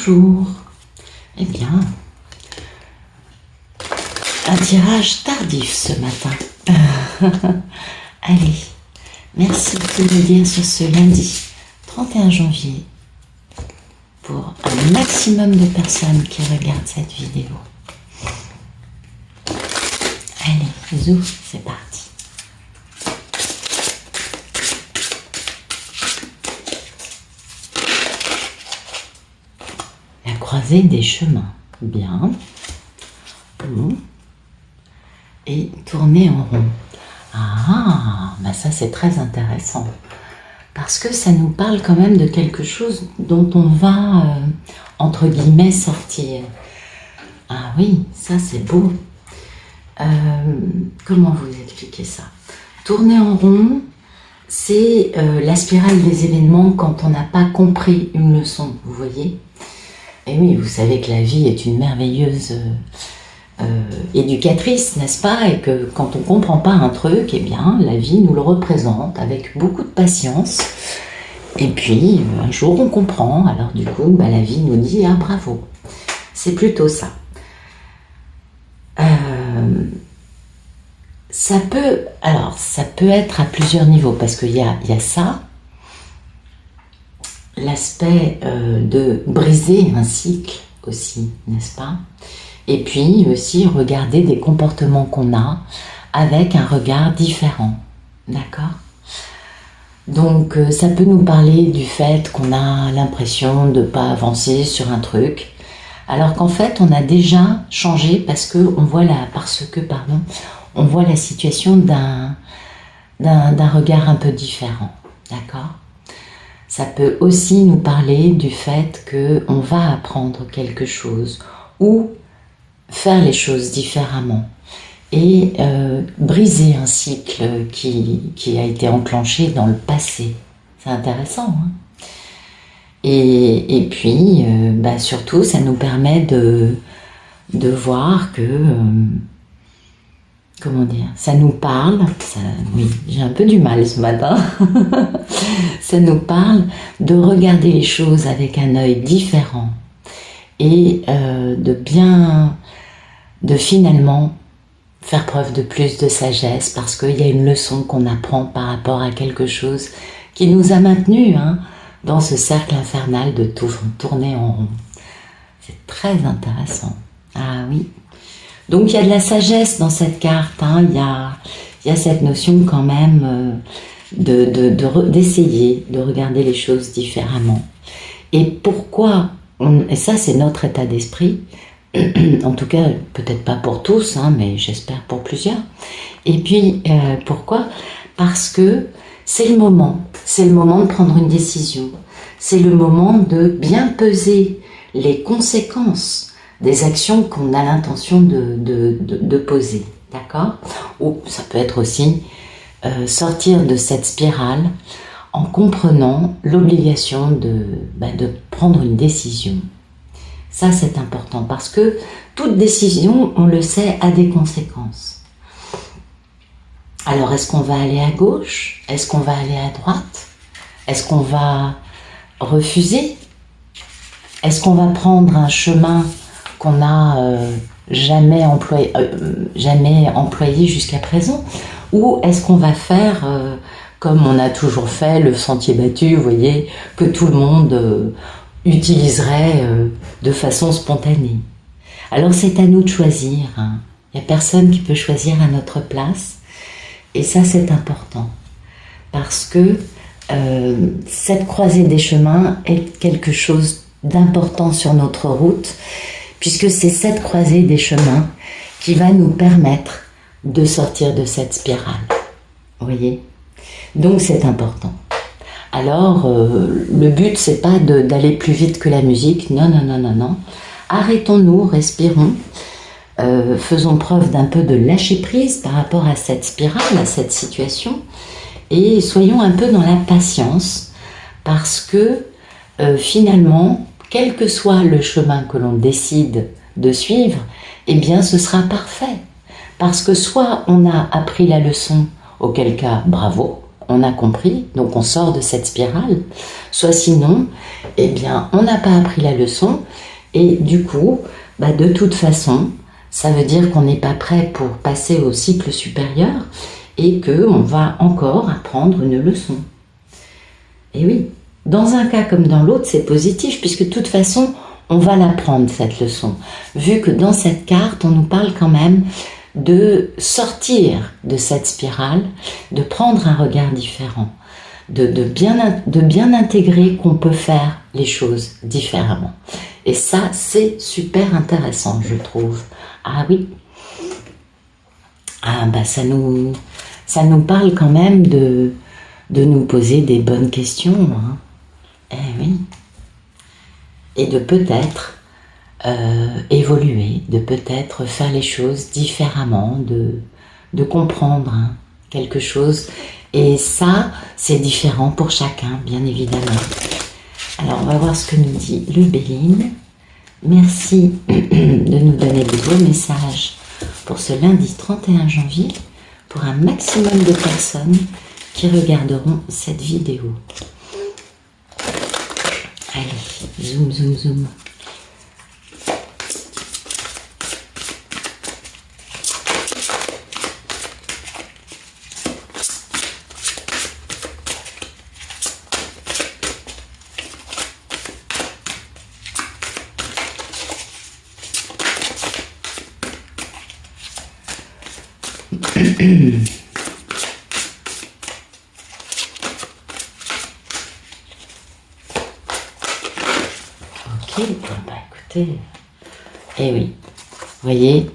Bonjour. Eh bien, un tirage tardif ce matin. Allez, merci de me dire sur ce lundi 31 janvier pour un maximum de personnes qui regardent cette vidéo. Allez, zou, c'est parti. La croisée des chemins. Bien. Et tourner en rond. Ah, bah ça c'est très intéressant. Parce que ça nous parle quand même de quelque chose dont on va, entre guillemets, sortir. Ah oui, ça c'est beau. Comment vous expliquer ça? Tourner en rond, c'est la spirale des événements quand on n'a pas compris une leçon, vous voyez? Et oui, vous savez que la vie est une merveilleuse éducatrice, n'est-ce pas? Et que quand on ne comprend pas un truc, eh bien, la vie nous le représente avec beaucoup de patience. Et puis, un jour, on comprend. Alors du coup, bah, la vie nous dit « Ah, bravo !» C'est plutôt ça. Ça peut être à plusieurs niveaux, parce qu'il y a ça, l'aspect de briser un cycle aussi, n'est-ce pas? Et puis aussi regarder des comportements qu'on a avec un regard différent, d'accord? Donc ça peut nous parler du fait qu'on a l'impression de ne pas avancer sur un truc, alors qu'en fait on a déjà changé parce que on voit on voit la situation d'un regard un peu différent, d'accord? Ça peut aussi nous parler du fait qu'on va apprendre quelque chose ou faire les choses différemment et briser un cycle qui a été enclenché dans le passé. C'est intéressant, hein? Et puis, surtout, ça nous permet de voir que... comment dire, ça nous parle, oui, j'ai un peu du mal ce matin, ça nous parle de regarder les choses avec un œil différent et de finalement faire preuve de plus de sagesse parce qu'il y a une leçon qu'on apprend par rapport à quelque chose qui nous a maintenus dans ce cercle infernal de tourner en rond. C'est très intéressant. Ah oui. Donc il y a de la sagesse dans cette carte, il y a cette notion quand même d'essayer de regarder les choses différemment. Et pourquoi, et ça c'est notre état d'esprit, en tout cas peut-être pas pour tous, mais j'espère pour plusieurs. Et puis pourquoi? Parce que c'est le moment de prendre une décision, c'est le moment de bien peser les conséquences des actions qu'on a l'intention de poser, d'accord? Ou ça peut être aussi sortir de cette spirale en comprenant l'obligation de prendre une décision. Ça, c'est important parce que toute décision, on le sait, a des conséquences. Alors, est-ce qu'on va aller à gauche? Est-ce qu'on va aller à droite? Est-ce qu'on va refuser? Est-ce qu'on va prendre un chemin qu'on n'a jamais employé jusqu'à présent, ou est-ce qu'on va faire comme on a toujours fait, le sentier battu, vous voyez, que tout le monde utiliserait de façon spontanée? Alors c'est à nous de choisir, il n'y a personne qui peut choisir à notre place, et ça c'est important, parce que cette croisée des chemins est quelque chose d'important sur notre route, puisque c'est cette croisée des chemins qui va nous permettre de sortir de cette spirale. Vous voyez? Donc c'est important. Alors, le but, c'est pas d'aller plus vite que la musique. Non, non, non, non, non. Arrêtons-nous, respirons, faisons preuve d'un peu de lâcher-prise par rapport à cette spirale, à cette situation, et soyons un peu dans la patience, parce que finalement, quel que soit le chemin que l'on décide de suivre, eh bien ce sera parfait. Parce que soit on a appris la leçon, auquel cas bravo, on a compris, donc on sort de cette spirale, soit sinon, eh bien, on n'a pas appris la leçon, et du coup, de toute façon, ça veut dire qu'on n'est pas prêt pour passer au cycle supérieur, et qu'on va encore apprendre une leçon. Et oui, dans un cas comme dans l'autre, c'est positif, puisque de toute façon, on va l'apprendre, cette leçon. Vu que dans cette carte, on nous parle quand même de sortir de cette spirale, de prendre un regard différent, de bien intégrer qu'on peut faire les choses différemment. Et ça, c'est super intéressant, je trouve. Ah oui. Ah ça nous parle quand même de nous poser des bonnes questions. Hein. Eh oui. Et de peut-être évoluer, de peut-être faire les choses différemment, de comprendre quelque chose. Et ça, c'est différent pour chacun, bien évidemment. Alors, on va voir ce que nous dit Lubéline. Merci de nous donner de beaux messages pour ce lundi 31 janvier, pour un maximum de personnes qui regarderont cette vidéo. Allez, zoom, zoom, zoom. Ok, écoutez, eh oui, vous voyez,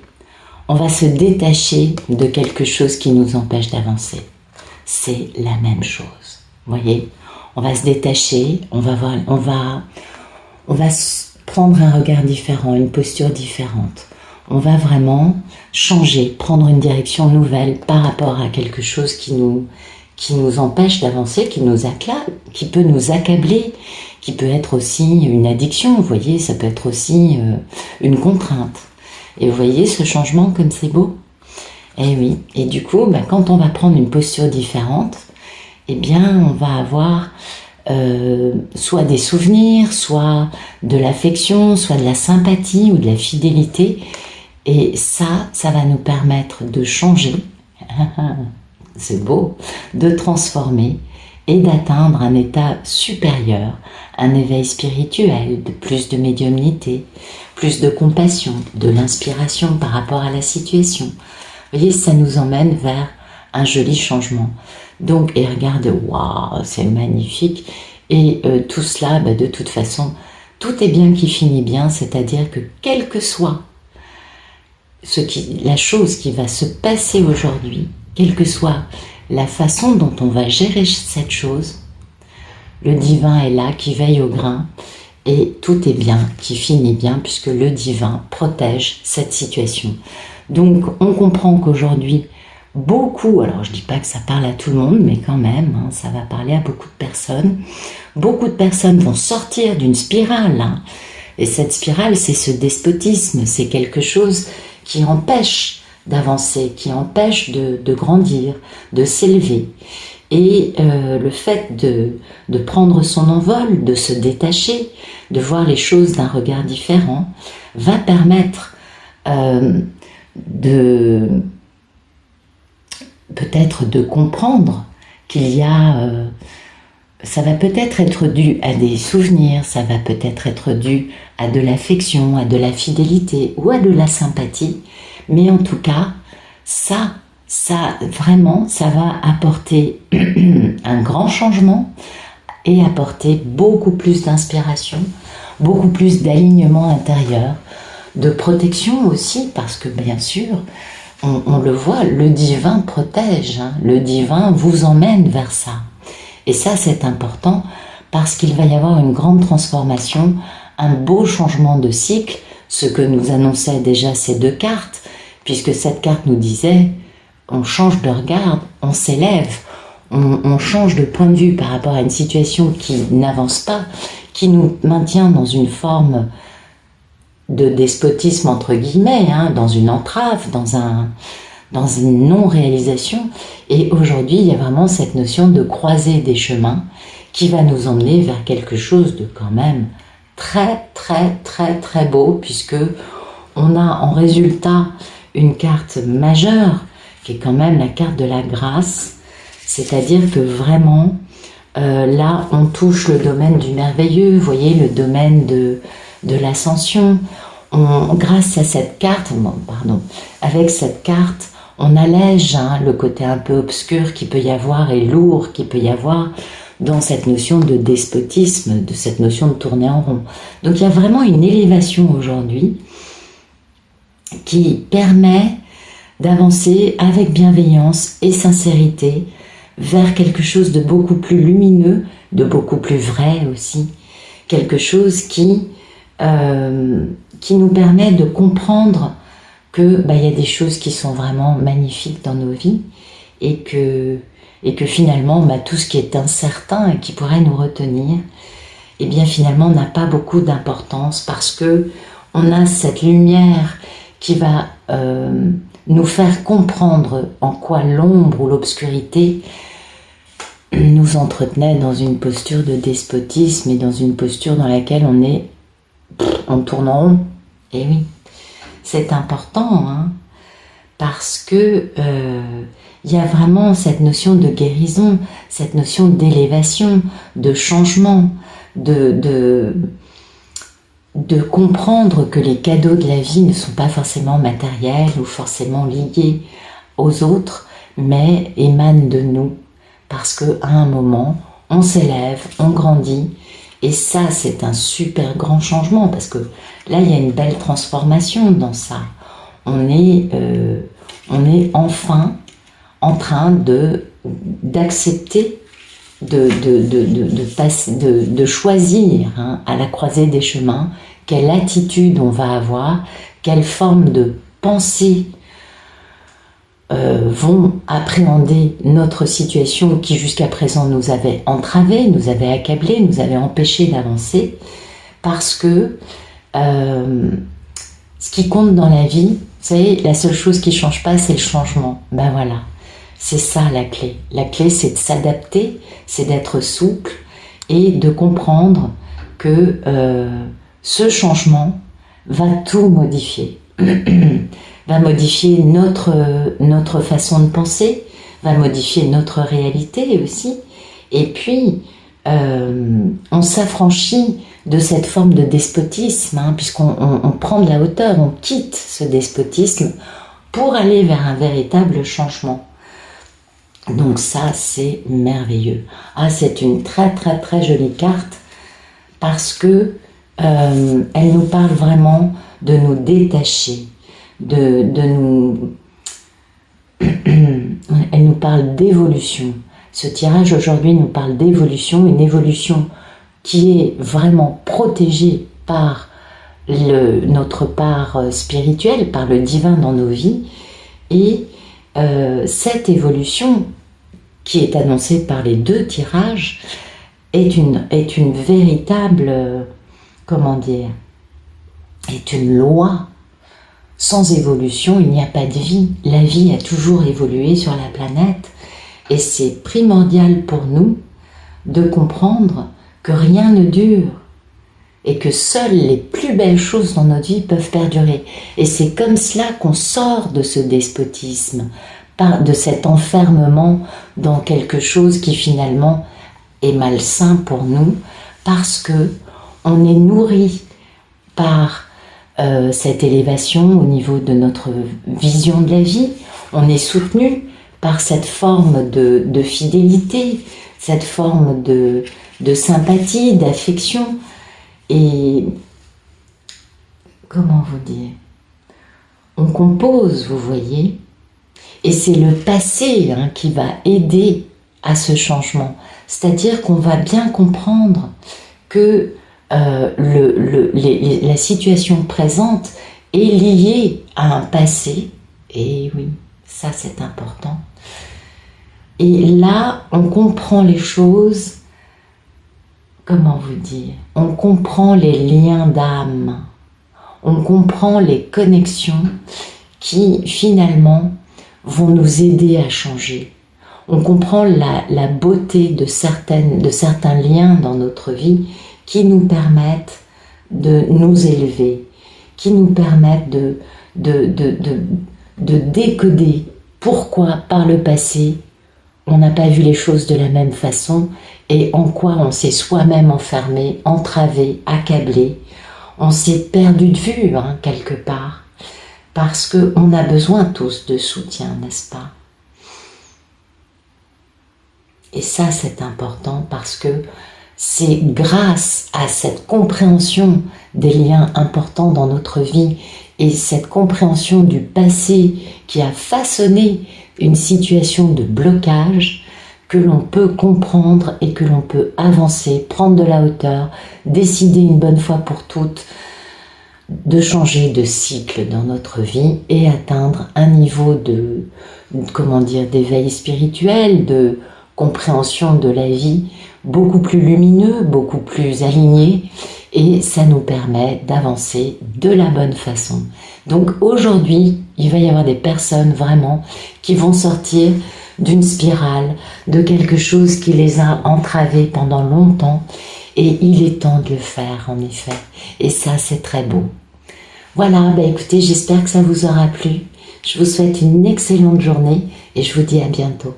on va se détacher de quelque chose qui nous empêche d'avancer. C'est la même chose, vous voyez, on va se détacher, on va prendre un regard différent, une posture différente. On va vraiment changer, prendre une direction nouvelle par rapport à quelque chose qui nous empêche d'avancer, qui peut nous accabler, qui peut être aussi une addiction, vous voyez, ça peut être aussi une contrainte. Et vous voyez ce changement comme c'est beau? Eh oui, et du coup, quand on va prendre une posture différente, eh bien, on va avoir soit des souvenirs, soit de l'affection, soit de la sympathie ou de la fidélité. Et ça va nous permettre de changer, c'est beau, de transformer et d'atteindre un état supérieur, un éveil spirituel, de plus de médiumnité, plus de compassion, de l'inspiration par rapport à la situation. Vous voyez, ça nous emmène vers un joli changement. Donc, et regardez, waouh, c'est magnifique. Et tout cela, de toute façon, tout est bien qui finit bien, c'est-à-dire que quel que soit la chose qui va se passer aujourd'hui, quelle que soit la façon dont on va gérer cette chose, le divin est là, qui veille au grain, et tout est bien, qui finit bien, puisque le divin protège cette situation. Donc, on comprend qu'aujourd'hui, beaucoup, alors je ne dis pas que ça parle à tout le monde, mais quand même, ça va parler à beaucoup de personnes. Beaucoup de personnes vont sortir d'une spirale, et cette spirale, c'est ce despotisme, c'est quelque chose qui empêche d'avancer, qui empêche de grandir, de s'élever. Et le fait de prendre son envol, de se détacher, de voir les choses d'un regard différent, va permettre peut-être de comprendre qu'il y a... ça va peut-être être dû à des souvenirs, ça va peut-être être dû à de l'affection, à de la fidélité ou à de la sympathie. Mais en tout cas, ça vraiment, ça va apporter un grand changement et apporter beaucoup plus d'inspiration, beaucoup plus d'alignement intérieur, de protection aussi, parce que bien sûr, on le voit, le divin protège, le divin vous emmène vers ça. Et ça, c'est important parce qu'il va y avoir une grande transformation, un beau changement de cycle, ce que nous annonçaient déjà ces deux cartes, puisque cette carte nous disait, on change de regard, on s'élève, on change de point de vue par rapport à une situation qui n'avance pas, qui nous maintient dans une forme de despotisme entre guillemets, dans une entrave, dans dans une non-réalisation. Et aujourd'hui, il y a vraiment cette notion de croiser des chemins qui va nous emmener vers quelque chose de quand même très, très, très, très beau, puisque on a en résultat une carte majeure, qui est quand même la carte de la grâce, c'est-à-dire que vraiment, là, on touche le domaine du merveilleux, vous voyez, le domaine de l'ascension. Grâce à cette carte, avec cette carte, on allège le côté un peu obscur qu'il peut y avoir et lourd qu'il peut y avoir dans cette notion de despotisme, de cette notion de tourner en rond. Donc il y a vraiment une élévation aujourd'hui qui permet d'avancer avec bienveillance et sincérité vers quelque chose de beaucoup plus lumineux, de beaucoup plus vrai aussi, quelque chose qui nous permet de comprendre que y a des choses qui sont vraiment magnifiques dans nos vies et que finalement tout ce qui est incertain et qui pourrait nous retenir, eh bien finalement n'a pas beaucoup d'importance, parce que on a cette lumière qui va nous faire comprendre en quoi l'ombre ou l'obscurité nous entretenait dans une posture de despotisme et dans une posture dans laquelle on tourne en rond. Et oui, c'est important, parce que il y a vraiment cette notion de guérison, cette notion d'élévation, de changement, de comprendre que les cadeaux de la vie ne sont pas forcément matériels ou forcément liés aux autres, mais émanent de nous, parce qu'à un moment, on s'élève, on grandit, et ça, c'est un super grand changement, parce que là, il y a une belle transformation dans ça. On est enfin en train d'accepter, de choisir à la croisée des chemins quelle attitude on va avoir, quelle forme de pensée vont appréhender notre situation qui jusqu'à présent nous avait entravés, nous avait accablés, nous avait empêchés d'avancer, parce que ce qui compte dans la vie, vous savez, la seule chose qui ne change pas, c'est le changement. Ben voilà, c'est ça la clé. La clé, c'est de s'adapter, c'est d'être souple et de comprendre que ce changement va tout modifier. Va modifier notre façon de penser, va modifier notre réalité aussi. Et puis, on s'affranchit de cette forme de despotisme, puisqu'on prend de la hauteur, on quitte ce despotisme pour aller vers un véritable changement. Donc ça, c'est merveilleux. C'est une très très très jolie carte, parce que elle nous parle vraiment de nous détacher, elle nous parle d'évolution. Ce tirage aujourd'hui nous parle d'évolution, une évolution qui est vraiment protégée par notre part spirituelle, par le divin dans nos vies, et cette évolution qui est annoncée par les deux tirages est une véritable, est une loi. Sans évolution, il n'y a pas de vie. La vie a toujours évolué sur la planète, et c'est primordial pour nous de comprendre que rien ne dure et que seules les plus belles choses dans notre vie peuvent perdurer. Et c'est comme cela qu'on sort de ce despotisme, de cet enfermement dans quelque chose qui finalement est malsain pour nous, parce que on est nourri par cette élévation au niveau de notre vision de la vie. On est soutenu par cette forme de fidélité, cette forme de sympathie, d'affection. Et comment vous dire, on compose, vous voyez, et c'est le passé qui va aider à ce changement. C'est-à-dire qu'on va bien comprendre que la situation présente est liée à un passé, et oui, ça c'est important. Et là, on comprend les choses, comment vous dire, on comprend les liens d'âme, on comprend les connexions qui finalement vont nous aider à changer. On comprend la beauté de certains liens dans notre vie qui nous permettent de nous élever, qui nous permettent de décoder pourquoi par le passé on n'a pas vu les choses de la même façon et en quoi on s'est soi-même enfermé, entravé, accablé. On s'est perdu de vue quelque part parce qu'on a besoin tous de soutien, n'est-ce pas? Et ça c'est important parce que c'est grâce à cette compréhension des liens importants dans notre vie et cette compréhension du passé qui a façonné une situation de blocage que l'on peut comprendre et que l'on peut avancer, prendre de la hauteur, décider une bonne fois pour toutes de changer de cycle dans notre vie et atteindre un niveau d'éveil spirituel, de compréhension de la vie beaucoup plus lumineux, beaucoup plus aligné, et ça nous permet d'avancer de la bonne façon. Donc aujourd'hui, il va y avoir des personnes vraiment qui vont sortir d'une spirale, de quelque chose qui les a entravés pendant longtemps, et il est temps de le faire en effet. Et ça, c'est très beau. Voilà, écoutez, j'espère que ça vous aura plu. Je vous souhaite une excellente journée et je vous dis à bientôt.